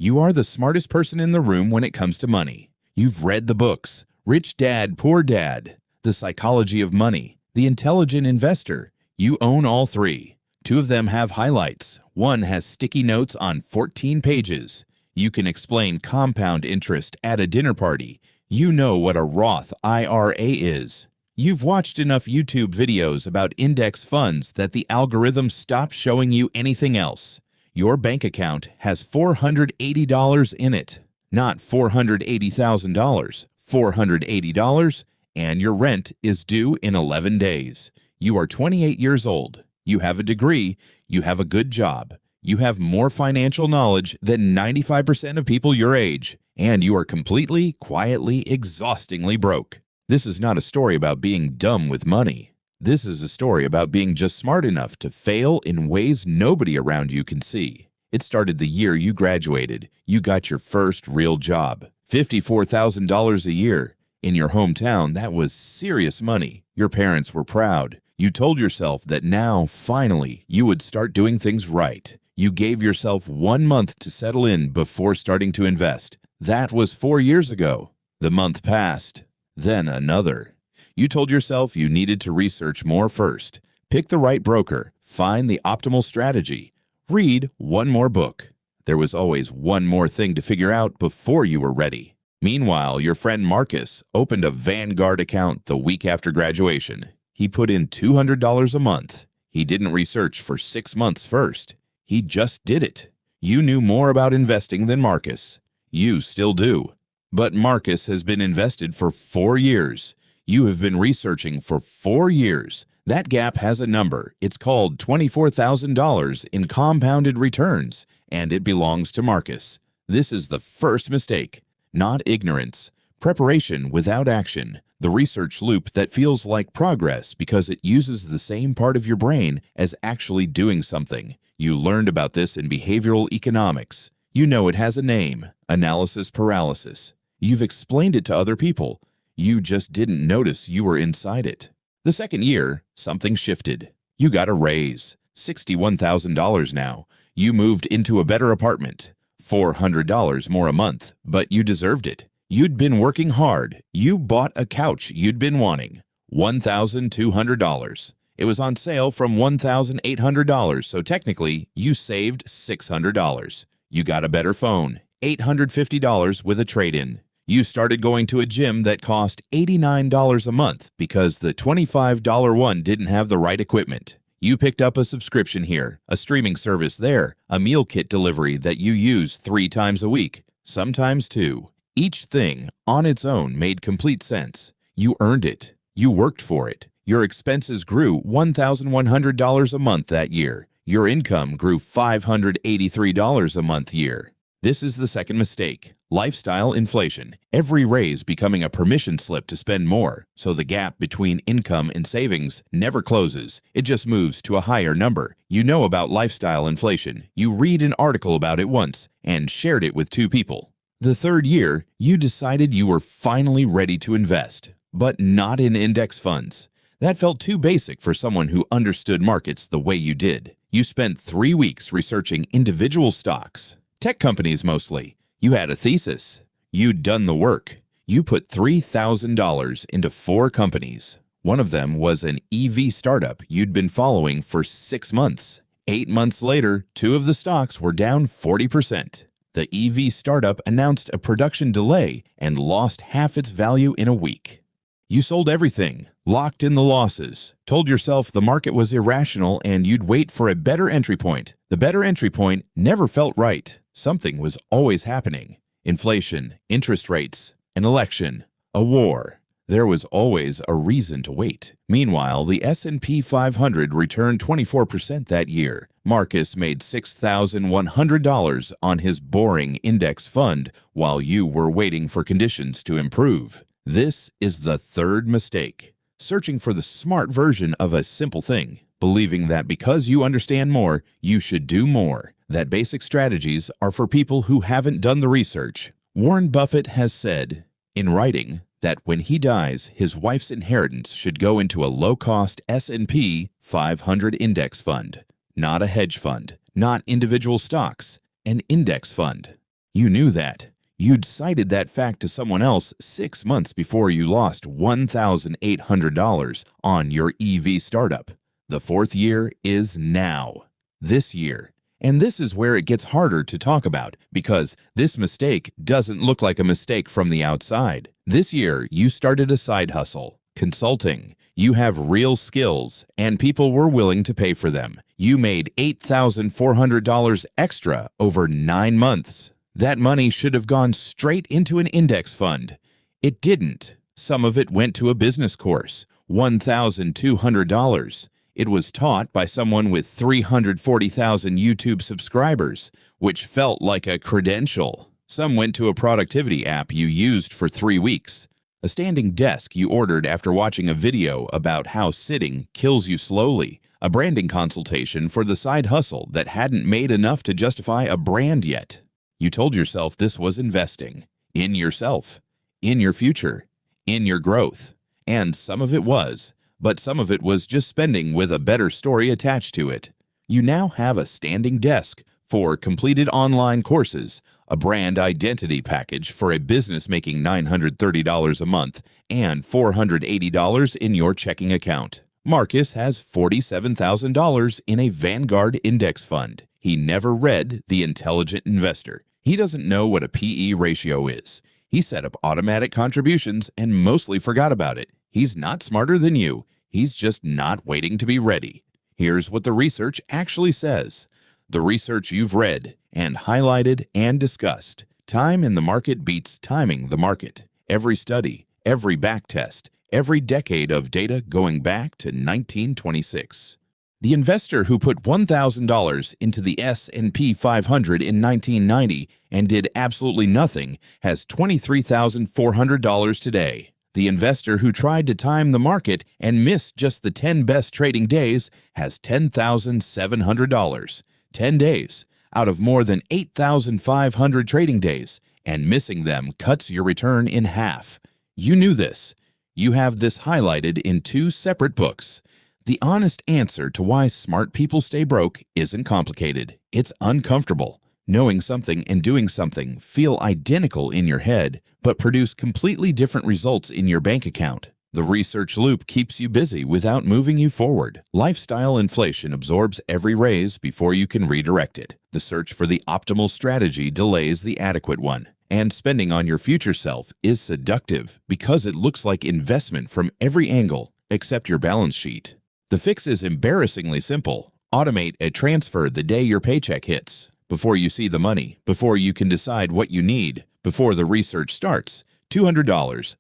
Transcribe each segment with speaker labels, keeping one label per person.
Speaker 1: You are the smartest person in the room when it comes to money. You've read the books, Rich Dad, Poor Dad, The Psychology of Money, The Intelligent Investor. You own all three. Two of them have highlights. One has sticky notes on 14 pages. You can explain compound interest at a dinner party. You know what a Roth IRA is. You've watched enough YouTube videos about index funds that the algorithm stops showing you anything else. Your bank account has $480 in it, not $480,000, $480, and your rent is due in 11 days. You are 28 years old. You have a degree. You have a good job. You have more financial knowledge than 95% of people your age, and you are completely, quietly, exhaustingly broke. This is not a story about being dumb with money. This is a story about being just smart enough to fail in ways nobody around you can see. It started the year you graduated. You got your first real job, $54,000 a year. In your hometown, that was serious money. Your parents were proud. You told yourself that now, finally, you would start doing things right. You gave yourself 1 month to settle in before starting to invest. That was 4 years ago. The month passed. Then another. You told yourself you needed to research more first, pick the right broker, find the optimal strategy, read one more book. There was always one more thing to figure out before you were ready. Meanwhile, your friend Marcus opened a Vanguard account the week after graduation. He put in $200 a month. He didn't research for 6 months first. He just did it. You knew more about investing than Marcus. You still do. But Marcus has been invested for 4 years. You have been researching for 4 years. That gap has a number. It's called $24,000 in compounded returns, and it belongs to Marcus. This is the first mistake. Not ignorance. Preparation without action. The research loop that feels like progress because it uses the same part of your brain as actually doing something. You learned about this in behavioral economics. You know it has a name, analysis paralysis. You've explained it to other people. You just didn't notice you were inside it. The second year, something shifted. You got a raise, $61,000 now. You moved into a better apartment, $400 more a month, but you deserved it. You'd been working hard. You bought a couch you'd been wanting, $1,200. It was on sale from $1,800, so technically, you saved $600. You got a better phone, $850 with a trade-in. You started going to a gym that cost $89 a month because the $25 one didn't have the right equipment. You picked up a subscription here, a streaming service there, a meal kit delivery that you use 3 times a week, sometimes 2. Each thing on its own made complete sense. You earned it. You worked for it. Your expenses grew $1,100 a month that year. Your income grew $583 a month year. This is the second mistake. Lifestyle inflation. Every raise becoming a permission slip to spend more, so the gap between income and savings never closes. It just moves to a higher number. You know about lifestyle inflation. You read an article about it once and shared it with 2 people. The third year, you decided you were finally ready to invest, but not in index funds. That felt too basic for someone who understood markets the way you did. You spent 3 weeks researching individual stocks, tech companies mostly. You had a thesis. You'd done the work. You put $3,000 into 4 companies. One of them was an EV startup you'd been following for 6 months. 8 months later, 2 of the stocks were down 40%. The EV startup announced a production delay and lost half its value in a week. You sold everything, locked in the losses, told yourself the market was irrational and you'd wait for a better entry point. The better entry point never felt right. Something was always happening. Inflation, interest rates, an election, a war. There was always a reason to wait. Meanwhile, the S&P 500 returned 24% that year. Marcus made $6,100 on his boring index fund while you were waiting for conditions to improve. This is the third mistake. Searching for the smart version of a simple thing. Believing that because you understand more, you should do more. That basic strategies are for people who haven't done the research. Warren Buffett has said, in writing, that when he dies, his wife's inheritance should go into a low-cost S&P 500 index fund, not a hedge fund, not individual stocks, an index fund. You knew that. You'd cited that fact to someone else 6 months before you lost $1,800 on your EV startup. The fourth year is now. This year. And this is where it gets harder to talk about because this mistake doesn't look like a mistake from the outside. This year, you started a side hustle, consulting. You have real skills, and people were willing to pay for them. You made $8,400 extra over 9 months. That money should have gone straight into an index fund. It didn't. Some of it went to a business course, $1,200. It was taught by someone with 340,000 YouTube subscribers, which felt like a credential. Some went to a productivity app you used for 3 weeks. A standing desk you ordered after watching a video about how sitting kills you slowly. A branding consultation for the side hustle that hadn't made enough to justify a brand yet. You told yourself this was investing in yourself, in your future, in your growth. And some of it was, but some of it was just spending with a better story attached to it. You now have a standing desk for completed online courses, a brand identity package for a business making $930 a month, and $480 in your checking account. Marcus has $47,000 in a Vanguard index fund. He never read The Intelligent Investor. He doesn't know what a PE ratio is. He set up automatic contributions and mostly forgot about it. He's not smarter than you. He's just not waiting to be ready. Here's what the research actually says. The research you've read and highlighted and discussed. Time in the market beats timing the market. Every study, every backtest, every decade of data going back to 1926. The investor who put $1,000 into the S&P 500 in 1990 and did absolutely nothing has $23,400 today. The investor who tried to time the market and missed just the 10 best trading days has $10,700. 10 days out of more than 8,500 trading days, and missing them cuts your return in half. You knew this. You have this highlighted in 2 separate books. The honest answer to why smart people stay broke isn't complicated. It's uncomfortable. Knowing something and doing something feel identical in your head, but produce completely different results in your bank account. The research loop keeps you busy without moving you forward. Lifestyle inflation absorbs every raise before you can redirect it. The search for the optimal strategy delays the adequate one. And spending on your future self is seductive because it looks like investment from every angle except your balance sheet. The fix is embarrassingly simple. Automate a transfer the day your paycheck hits. Before you see the money, before you can decide what you need, before the research starts. $200,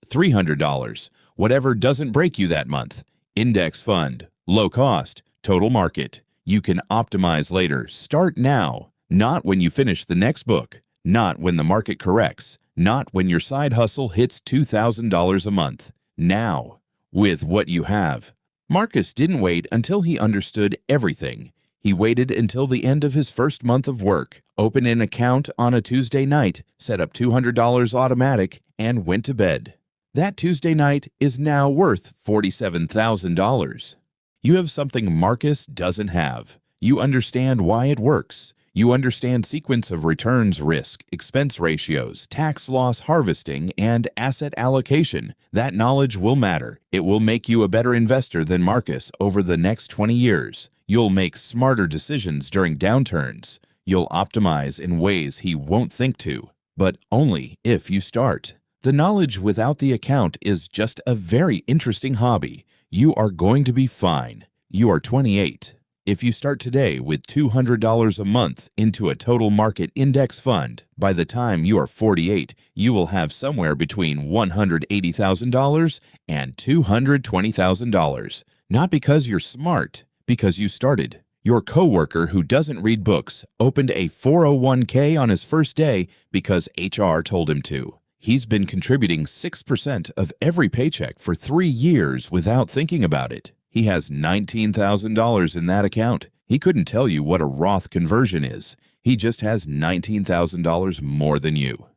Speaker 1: $300, whatever doesn't break you that month. Index fund, low cost, total market. You can optimize later. Start now, not when you finish the next book, not when the market corrects, not when your side hustle hits $2,000 a month. Now, with what you have. Marcus didn't wait until he understood everything. He waited until the end of his first month of work, opened an account on a Tuesday night, set up $200 automatic, and went to bed. That Tuesday night is now worth $47,000. You have something Marcus doesn't have. You understand why it works. You understand sequence of returns risk, expense ratios, tax loss harvesting, and asset allocation. That knowledge will matter. It will make you a better investor than Marcus over the next 20 years. You'll make smarter decisions during downturns. You'll optimize in ways he won't think to, but only if you start. The knowledge without the account is just a very interesting hobby. You are going to be fine. You are 28. If you start today with $200 a month into a total market index fund, by the time you are 48, you will have somewhere between $180,000 and $220,000. Not because you're smart, because you started. Your coworker who doesn't read books opened a 401k on his first day because HR told him to. He's been contributing 6% of every paycheck for 3 years without thinking about it. He has $19,000 in that account. He couldn't tell you what a Roth conversion is. He just has $19,000 more than you.